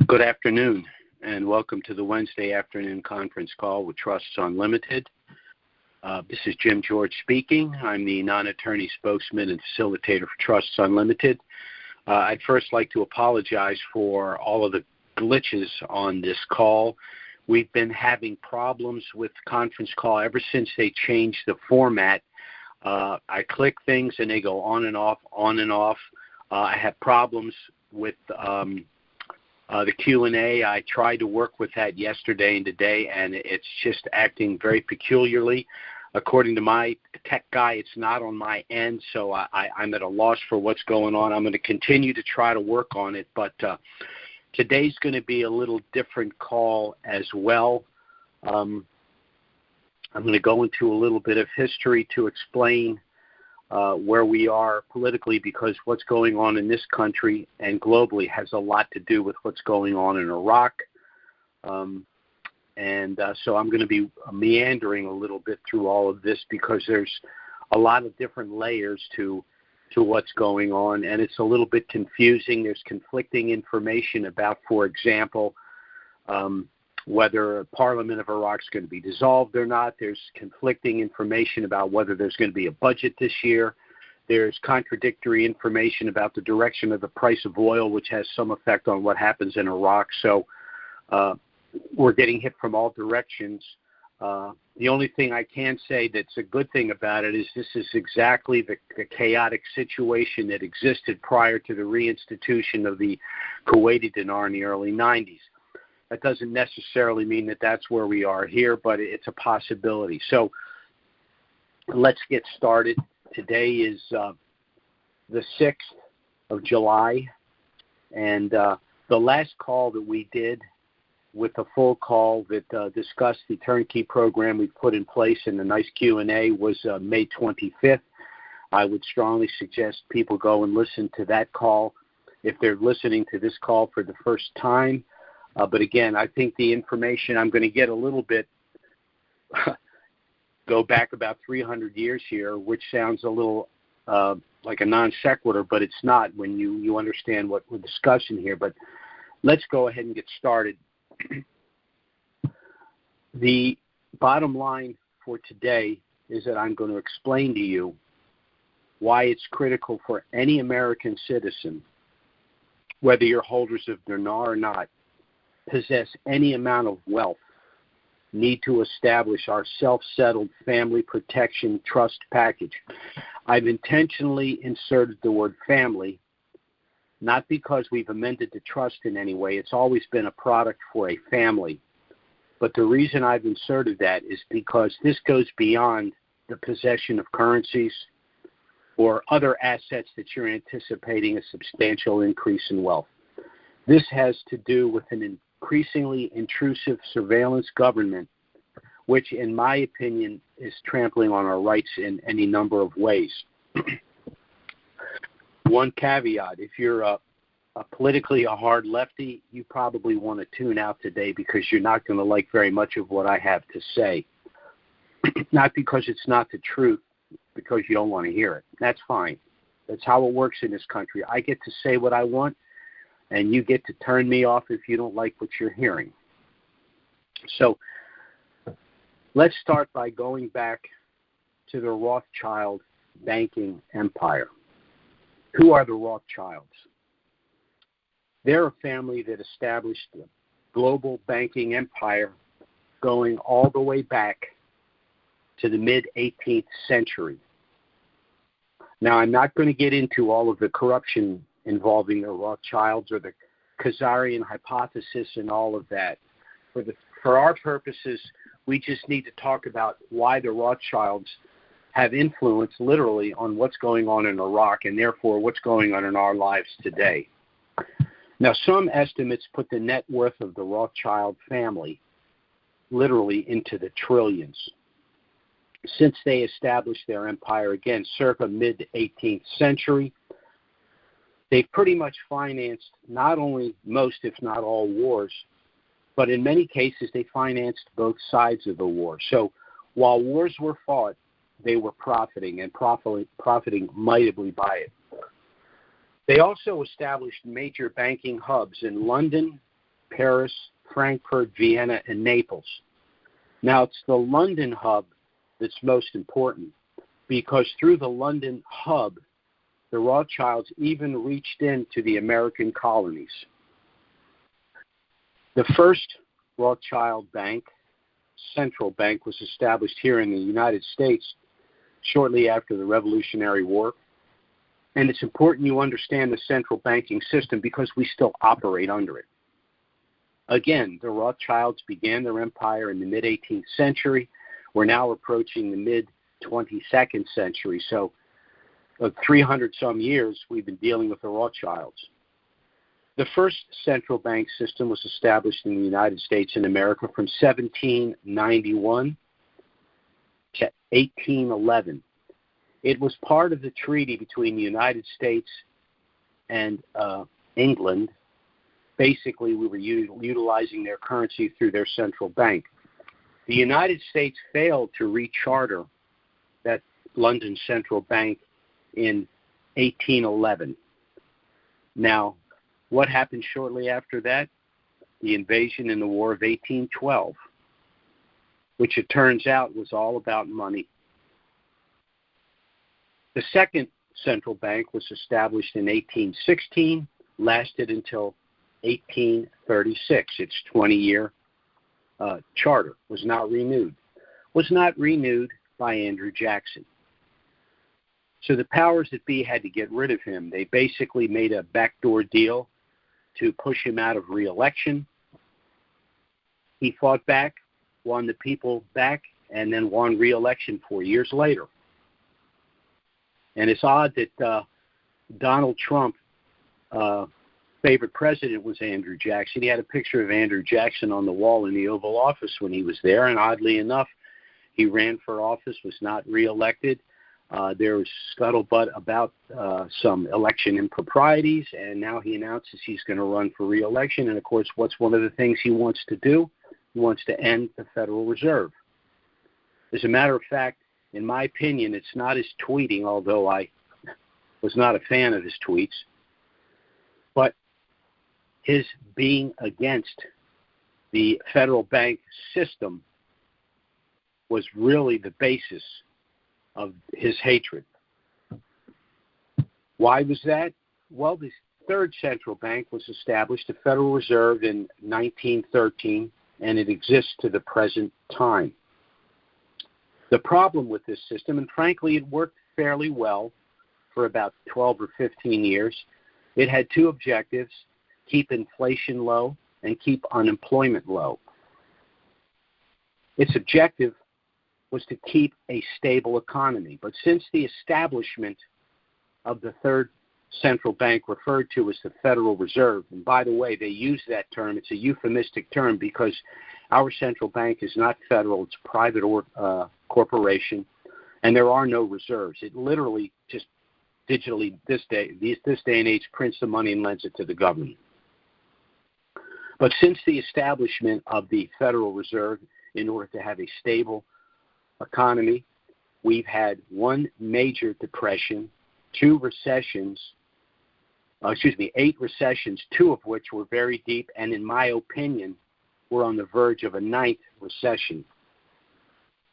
Good afternoon, and welcome to the Wednesday afternoon conference call with Trusts Unlimited. This is Jim George speaking. I'm the non-attorney spokesman and facilitator for Trusts Unlimited. I'd first like to apologize for all of the glitches on this call. We've been having problems with conference call ever since they changed the format. I click things and they go on and off, on and off. I have problems with the Q&A. I tried to work with that yesterday and today, and it's just acting very peculiarly. According to my tech guy, it's not on my end, so I'm at a loss for what's going on. I'm going to continue to try to work on it, but today's going to be a little different call as well. I'm going to go into a little bit of history to explain where we are politically, because what's going on in this country and globally has a lot to do with what's going on in Iraq. So I'm going to be meandering a little bit through all of this because there's a lot of different layers to what's going on, and it's a little bit confusing. There's conflicting information about, for example, whether Parliament of Iraq is going to be dissolved or not. There's conflicting information about whether there's going to be a budget this year. There's contradictory information about the direction of the price of oil, which has some effect on what happens in Iraq. So we're getting hit from all directions. The only thing I can say that's a good thing about it is this is exactly the chaotic situation that existed prior to the reinstitution of the Kuwaiti dinar in the early 90s. That doesn't necessarily mean that that's where we are here, but it's a possibility. So let's get started. Today is the 6th of July, and the last call that we did with the full call that discussed the turnkey program we put in place in the nice Q&A was May 25th. I would strongly suggest people go and listen to that call if they're listening to this call for the first time. But again, I think the information I'm going to get a little bit go back about 300 years here, which sounds a little like a non sequitur, but it's not when you understand what we're discussing here. But let's go ahead and get started. The bottom line for today is that I'm going to explain to you why it's critical for any American citizen, whether you're holders of dinar or not, possess any amount of wealth, need to establish our self-settled family protection trust package. I've intentionally inserted the word family, not because we've amended the trust in any way. It's always been a product for a family. But the reason I've inserted that is because this goes beyond the possession of currencies or other assets that you're anticipating a substantial increase in wealth. This has to do with an increasingly intrusive surveillance government, which, in my opinion, is trampling on our rights in any number of ways. One caveat: if you're politically a hard lefty, you probably want to tune out today because you're not going to like very much of what I have to say. Not because it's not the truth, because you don't want to hear it. That's fine. That's how it works in this country. I get to say what I want, and you get to turn me off if you don't like what you're hearing. So let's start by going back to the Rothschild banking empire. Who are the Rothschilds? They're a family that established the global banking empire going all the way back to the mid-18th century. Now, I'm not going to get into all of the corruption involving the Rothschilds or the Khazarian hypothesis and all of that. For our purposes, we just need to talk about why the Rothschilds have influence literally on what's going on in Iraq and therefore what's going on in our lives today. Now, some estimates put the net worth of the Rothschild family literally into the trillions. Since they established their empire, again, circa mid-18th century, they've pretty much financed not only most, if not all, wars, but in many cases they financed both sides of the war. So while wars were fought, they were profiting and profiting mightily by it. They also established major banking hubs in London, Paris, Frankfurt, Vienna, and Naples. Now, it's the London hub that's most important, because through the London hub, the Rothschilds even reached into the American colonies. The first Rothschild bank, central bank, was established here in the United States shortly after the Revolutionary War. And it's important you understand the central banking system because we still operate under it. Again, the Rothschilds began their empire in the mid-18th century. We're now approaching the mid-22nd century. So 300-some years we've been dealing with the Rothschilds. The first central bank system was established in the United States and America from 1791 to 1811. It was part of the treaty between the United States and England. Basically, we were utilizing their currency through their central bank. The United States failed to recharter that London central bank in 1811. Now, what happened shortly after that? The invasion in the War of 1812, which it turns out was all about money. The second central bank was established in 1816, lasted until 1836. Its 20-year charter was not renewed. Was not renewed by Andrew Jackson. So the powers that be had to get rid of him. They basically made a backdoor deal to push him out of re-election. He fought back, won the people back, and then won re-election 4 years later. And it's odd that Donald Trump, favorite president was Andrew Jackson. He had a picture of Andrew Jackson on the wall in the Oval Office when he was there, and oddly enough, he ran for office, was not reelected. There was scuttlebutt about some election improprieties, and now he announces he's going to run for re-election. And, of course, what's one of the things he wants to do? He wants to end the Federal Reserve. As a matter of fact, in my opinion, it's not his tweeting, although I was not a fan of his tweets, but his being against the federal bank system was really the basis of his hatred. Why was that? Well, the third central bank was established, the Federal Reserve, in 1913, and it exists to the present time. The problem with this system, and frankly it worked fairly well for about 12 or 15 years, it had two objectives: keep inflation low and keep unemployment low. Its objective was to keep a stable economy. But since the establishment of the third central bank, referred to as the Federal Reserve, and by the way, they use that term, it's a euphemistic term because our central bank is not federal, it's a private corporation, and there are no reserves. It literally just digitally, this day and age, prints the money and lends it to the government. But since the establishment of the Federal Reserve, in order to have a stable economy, we've had one major depression, 8 recessions, 2 of which were very deep, and in my opinion, we're on the verge of a 9th recession.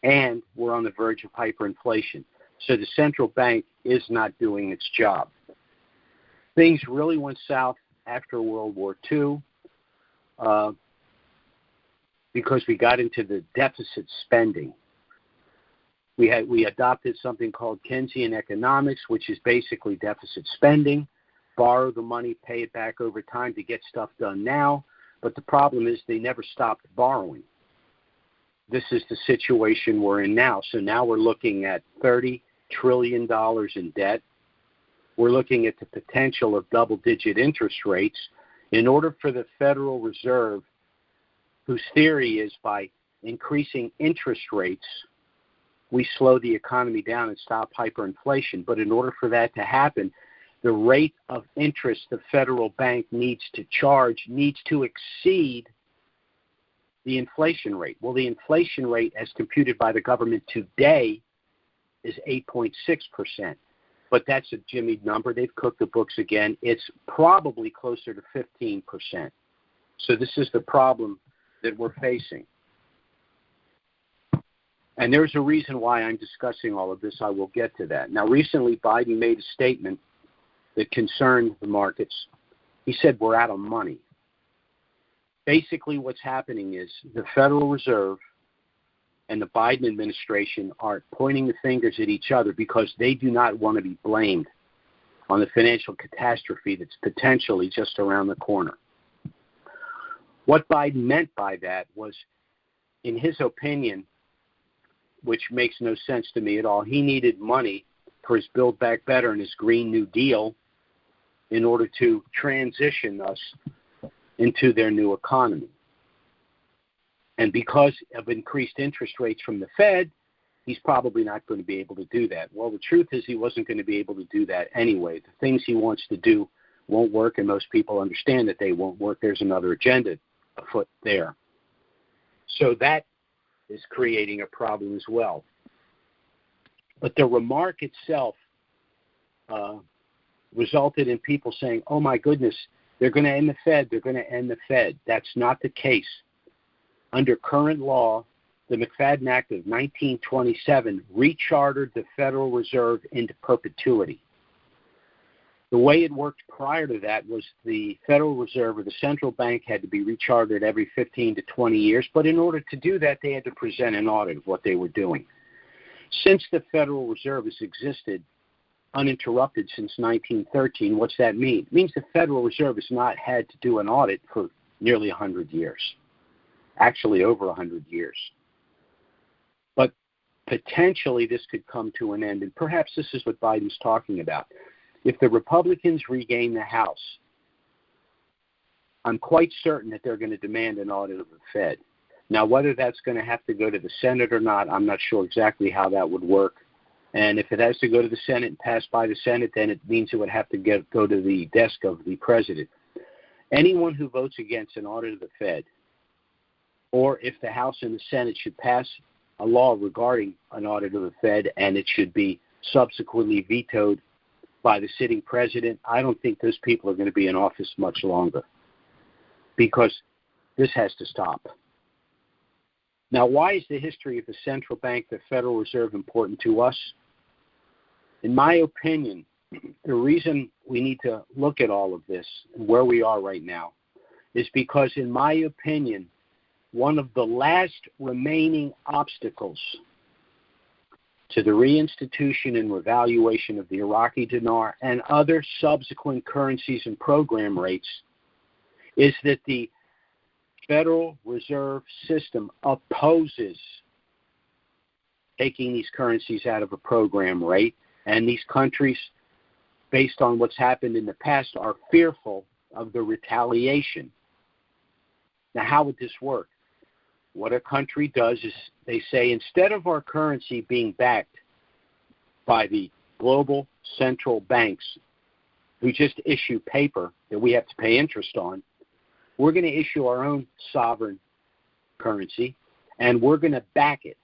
And we're on the verge of hyperinflation. So the central bank is not doing its job. Things really went south after World War II because we got into the deficit spending. We adopted something called Keynesian economics, which is basically deficit spending. Borrow the money, pay it back over time to get stuff done now. But the problem is they never stopped borrowing. This is the situation we're in now. So now we're looking at $30 trillion in debt. We're looking at the potential of double-digit interest rates. In order for the Federal Reserve, whose theory is by increasing interest rates, we slow the economy down and stop hyperinflation. But in order for that to happen, the rate of interest the federal bank needs to charge needs to exceed the inflation rate. Well, the inflation rate as computed by the government today is 8.6%. But that's a jimmied number. They've cooked the books again. It's probably closer to 15%. So this is the problem that we're facing. And there's a reason why I'm discussing all of this. I will get to that. Now, recently, Biden made a statement that concerned the markets. He said, we're out of money. Basically, what's happening is the Federal Reserve and the Biden administration are pointing the fingers at each other because they do not want to be blamed on the financial catastrophe that's potentially just around the corner. What Biden meant by that was, in his opinion, which makes no sense to me at all, he needed money for his Build Back Better and his Green New Deal in order to transition us into their new economy. And because of increased interest rates from the Fed, he's probably not going to be able to do that. Well, the truth is he wasn't going to be able to do that anyway. The things he wants to do won't work, and most people understand that they won't work. There's another agenda afoot there. So that is creating a problem as well. But the remark itself resulted in people saying, oh my goodness, they're going to end the Fed, they're going to end the Fed. That's not the case. Under current law, the McFadden Act of 1927 rechartered the Federal Reserve into perpetuity. The way it worked prior to that was the Federal Reserve or the central bank had to be rechartered every 15 to 20 years, but in order to do that, they had to present an audit of what they were doing. Since the Federal Reserve has existed uninterrupted since 1913, what's that mean? It means the Federal Reserve has not had to do an audit for nearly 100 years, actually over 100 years. But potentially this could come to an end, and perhaps this is what Biden's talking about. If the Republicans regain the House, I'm quite certain that they're going to demand an audit of the Fed. Now, whether that's going to have to go to the Senate or not, I'm not sure exactly how that would work. And if it has to go to the Senate and pass by the Senate, then it means it would have to go to the desk of the president. Anyone who votes against an audit of the Fed, or if the House and the Senate should pass a law regarding an audit of the Fed and it should be subsequently vetoed by the sitting president, I don't think those people are going to be in office much longer because this has to stop. Now, why is the history of the central bank, the Federal Reserve, important to us? In my opinion, the reason we need to look at all of this and where we are right now is because, in my opinion, one of the last remaining obstacles to the reinstitution and revaluation of the Iraqi Dinar and other subsequent currencies and program rates is that the Federal Reserve System opposes taking these currencies out of a program rate, and these countries, based on what's happened in the past, are fearful of the retaliation. Now, how would this work? What a country does is they say, instead of our currency being backed by the global central banks who just issue paper that we have to pay interest on, we're going to issue our own sovereign currency, and we're going to back it.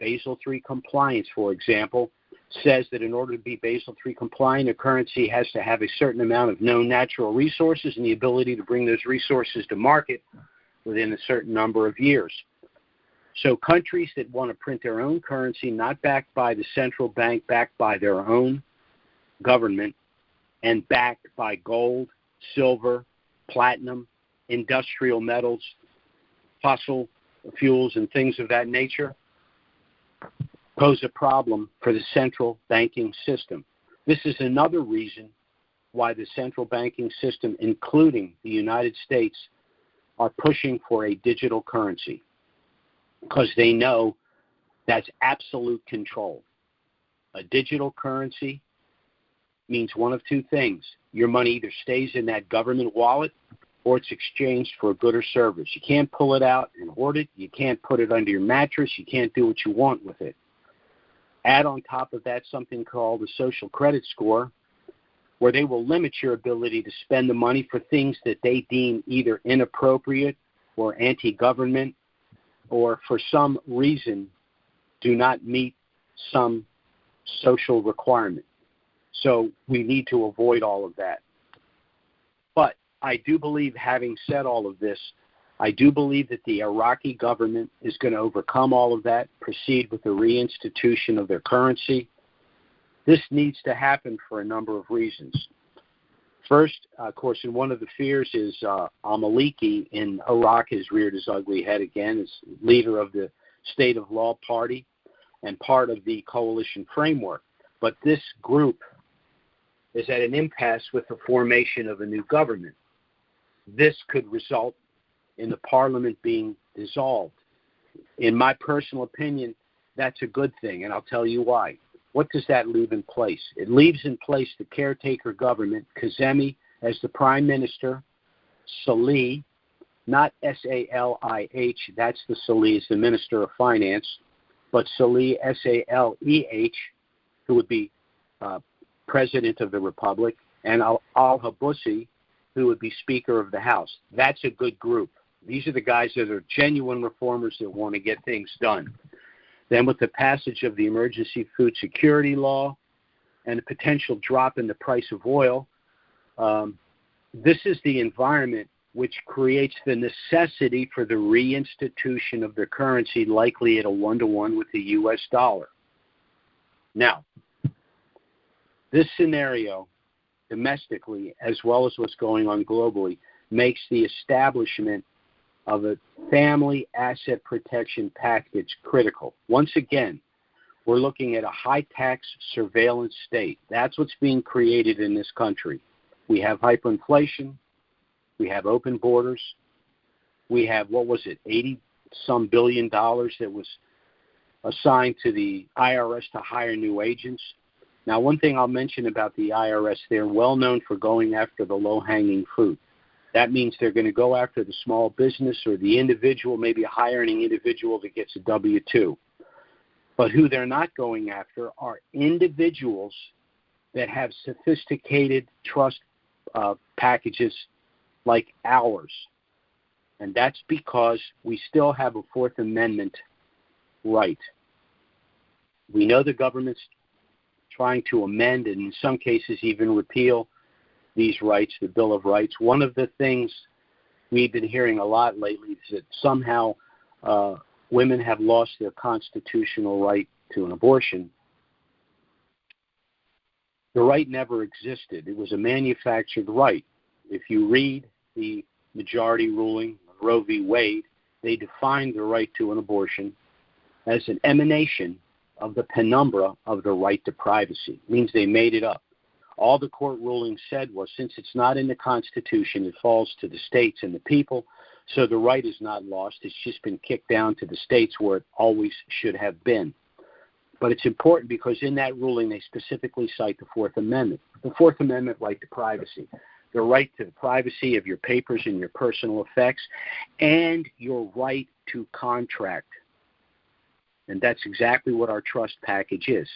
Basel III compliance, for example, says that in order to be Basel III compliant, a currency has to have a certain amount of known natural resources and the ability to bring those resources to market within a certain number of years. So countries that want to print their own currency, not backed by the central bank, backed by their own government, and backed by gold, silver, platinum, industrial metals, fossil fuels, and things of that nature, pose a problem for the central banking system. This is another reason why the central banking system, including the United States, are pushing for a digital currency, because they know that's absolute control. A digital currency means one of two things. Your money either stays in that government wallet or it's exchanged for a good or service. You can't pull it out and hoard it. You can't put it under your mattress. You can't do what you want with it. Add on top of that something called a social credit score, where they will limit your ability to spend the money for things that they deem either inappropriate or anti-government, or for some reason do not meet some social requirement. So we need to avoid all of that. But I do believe, having said all of this, I do believe that the Iraqi government is going to overcome all of that, proceed with the reinstitution of their currency. This needs to happen for a number of reasons. First, of course, and one of the fears is al-Maliki in Iraq has reared his ugly head again as leader of the State of Law Party and part of the coalition framework. But this group is at an impasse with the formation of a new government. This could result in the parliament being dissolved. In my personal opinion, that's a good thing, and I'll tell you why. What does that leave in place? It leaves in place the caretaker government, Kazemi as the prime minister, Salih, not S-A-L-I-H, that's the Salih, is the minister of finance, but Salih, S-A-L-E-H, who would be president of the republic, and al-Habussi, who would be Speaker of the House. That's a good group. These are the guys that are genuine reformers that want to get things done. Then with the passage of the Emergency Food Security Law and a potential drop in the price of oil, this is the environment which creates the necessity for the reinstitution of the currency, likely at a 1-to-1 with the U.S. dollar. Now, this scenario, domestically, as well as what's going on globally, makes the establishment of a family asset protection package critical. Once again, we're looking at a high-tax surveillance state. That's what's being created in this country. We have hyperinflation. We have open borders. We have, $80-some billion that was assigned to the IRS to hire new agents. Now, one thing I'll mention about the IRS, they're well known for going after the low-hanging fruit. That means they're going to go after the small business or the individual, maybe a high-earning individual that gets a W-2. But who they're not going after are individuals that have sophisticated trust packages like ours. And that's because we still have a Fourth Amendment right. We know the government's trying to amend and in some cases even repeal these rights, the Bill of Rights. One of the things we've been hearing a lot lately is that somehow women have lost their constitutional right to an abortion. The right never existed. It was a manufactured right. If you read the majority ruling, Roe v. Wade, they defined the right to an abortion as an emanation of the penumbra of the right to privacy. It means they made it up. All the court ruling said was, since it's not in the Constitution, it falls to the states and the people, so the right is not lost. It's just been kicked down to the states where it always should have been. But it's important because in that ruling, they specifically cite the Fourth Amendment. The Fourth Amendment right to privacy, the right to the privacy of your papers and your personal effects, and your right to contract. And that's exactly what our trust package is.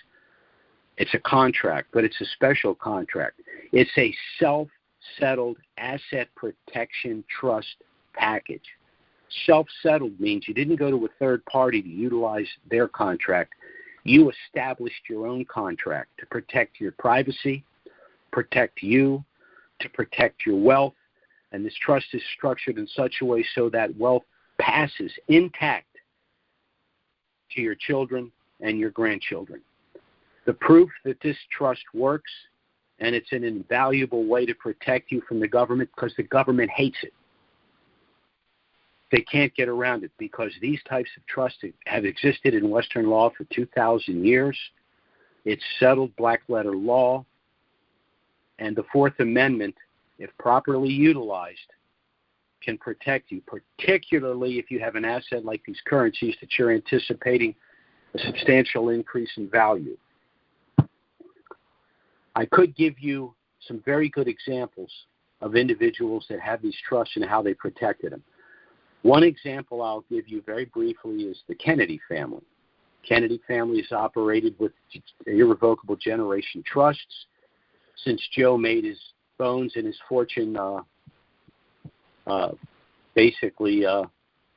It's a contract, but it's a special contract. It's a self-settled asset protection trust package. Self-settled means you didn't go to a third party to utilize their contract. You established your own contract to protect your privacy, protect you, to protect your wealth, and this trust is structured in such a way so that wealth passes intact to your children and your grandchildren. The proof that this trust works, and it's an invaluable way to protect you from the government because the government hates it. They can't get around it because these types of trusts have existed in Western law for 2,000 years. It's settled black-letter law. And the Fourth Amendment, if properly utilized, can protect you, particularly if you have an asset like these currencies that you're anticipating a substantial increase in value. I could give you some very good examples of individuals that have these trusts and how they protected them. One example I'll give you very briefly is the Kennedy family. Kennedy family has operated with irrevocable generation trusts since Joe made his bones and his fortune basically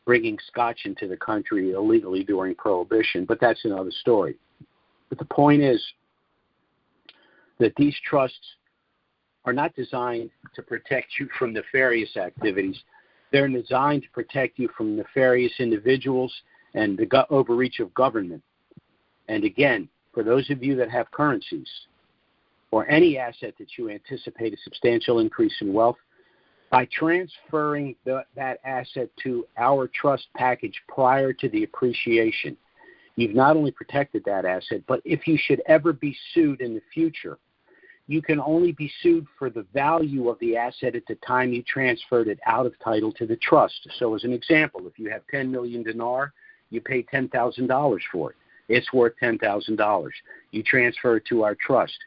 bringing scotch into the country illegally during Prohibition, but that's another story. But the point is that these trusts are not designed to protect you from nefarious activities. They're designed to protect you from nefarious individuals and the overreach of government. And again, for those of you that have currencies or any asset that you anticipate a substantial increase in wealth, by transferring that asset to our trust package prior to the appreciation, you've not only protected that asset, but if you should ever be sued in the future, you can only be sued for the value of the asset at the time you transferred it out of title to the trust. So as an example, if you have 10 million dinar, you pay $10,000 for it. It's worth $10,000. You transfer it to our trust.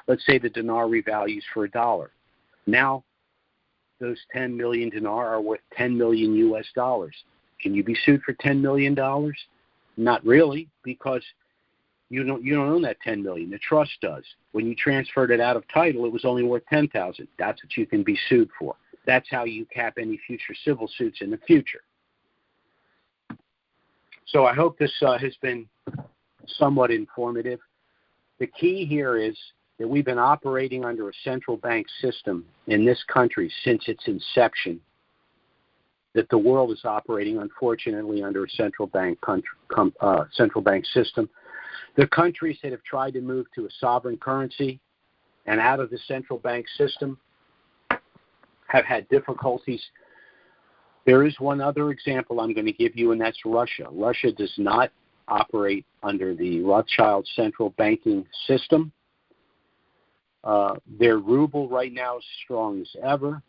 Let's say the dinar revalues for $1. Now, those 10 million dinar are worth 10 million US dollars. Can you be sued for $10 million? Not really, because you don't own that 10 million. The trust does. When you transferred it out of title, it was only worth 10,000. That's what you can be sued for. That's how you cap any future civil suits in the future. So I hope this has been somewhat informative. The key here is that we've been operating under a central bank system in this country since its inception, that the world is operating, unfortunately, under a central bank system. The countries that have tried to move to a sovereign currency and out of the central bank system have had difficulties. There is one other example I'm going to give you, and that's Russia. Russia does not operate under the Rothschild central banking system. Their ruble right now is strong as ever.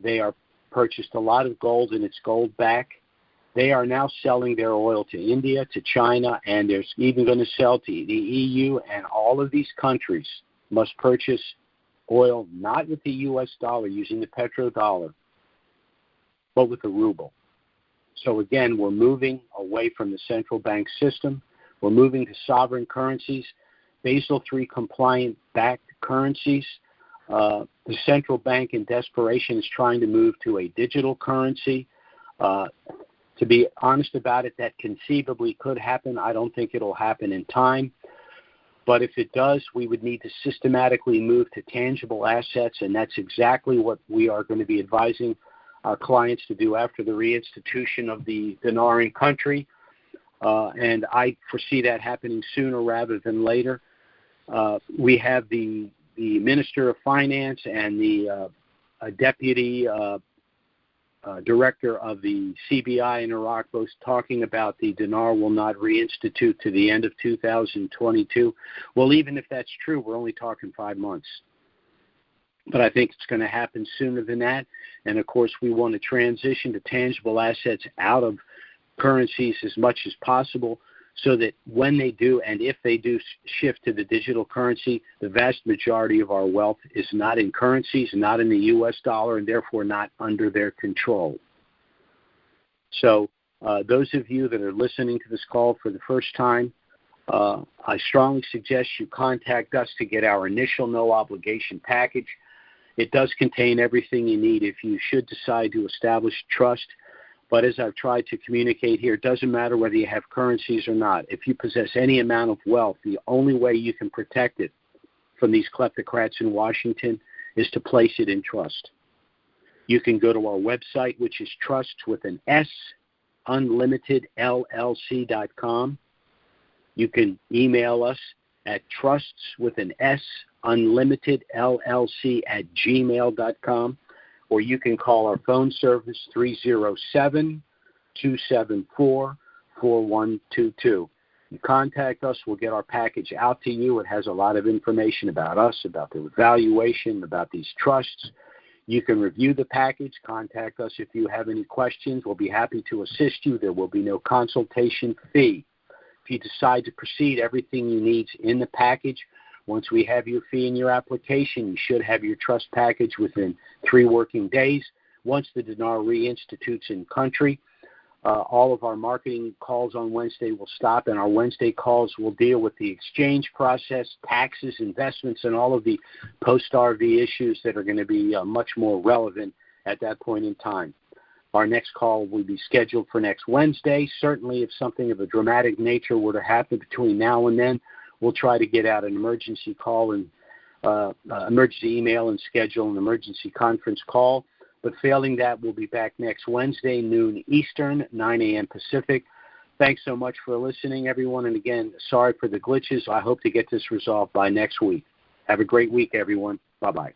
They are purchased a lot of gold, and it's gold back. They are now selling their oil to India, to China, and they're even going to sell to the EU, and all of these countries must purchase oil not with the U.S. dollar, using the petrodollar, but with the ruble. So again, we're moving away from the central bank system. We're moving to sovereign currencies, Basel III compliant backed currencies. The central bank in desperation is trying to move to a digital currency. To be honest about it, that conceivably could happen. I don't think it'll happen in time. But if it does, we would need to systematically move to tangible assets, and that's exactly what we are going to be advising our clients to do after the reinstitution of the dinar in country. And I foresee that happening sooner rather than later. We have the Minister of Finance and the Deputy Director of the CBI in Iraq both talking about the dinar will not reinstitute to the end of 2022. Well, even if that's true, we're only talking 5 months. But I think it's going to happen sooner than that. And, of course, we want to transition to tangible assets out of currencies as much as possible, so that when they do, and if they do shift to the digital currency, the vast majority of our wealth is not in currencies, not in the U.S. dollar, and therefore not under their control. So those of you that are listening to this call for the first time, I strongly suggest you contact us to get our initial no-obligation package. It does contain everything you need if you should decide to establish trust. But as I've tried to communicate here, it doesn't matter whether you have currencies or not. If you possess any amount of wealth, the only way you can protect it from these kleptocrats in Washington is to place it in trust. You can go to our website, which is trusts with an S, unlimitedllc.com. You can email us at trusts with an S, unlimitedllc@gmail.com. Or you can call our phone service, 307-274-4122. You contact us, we'll get our package out to you. It has a lot of information about us, about the evaluation, about these trusts. You can review the package. Contact us if you have any questions. We'll be happy to assist you. There will be no consultation fee. If you decide to proceed, everything you need is in the package. Once we have your fee in your application, you should have your trust package within 3 working days. Once the dinar reinstitutes in country, all of our marketing calls on Wednesday will stop, and our Wednesday calls will deal with the exchange process, taxes, investments, and all of the post-RV issues that are going to be much more relevant at that point in time. Our next call will be scheduled for next Wednesday. Certainly, if something of a dramatic nature were to happen between now and then, we'll try to get out an emergency call and emergency email and schedule an emergency conference call. But failing that, we'll be back next Wednesday, noon Eastern, 9 a.m. Pacific. Thanks so much for listening, everyone. And again, sorry for the glitches. I hope to get this resolved by next week. Have a great week, everyone. Bye-bye.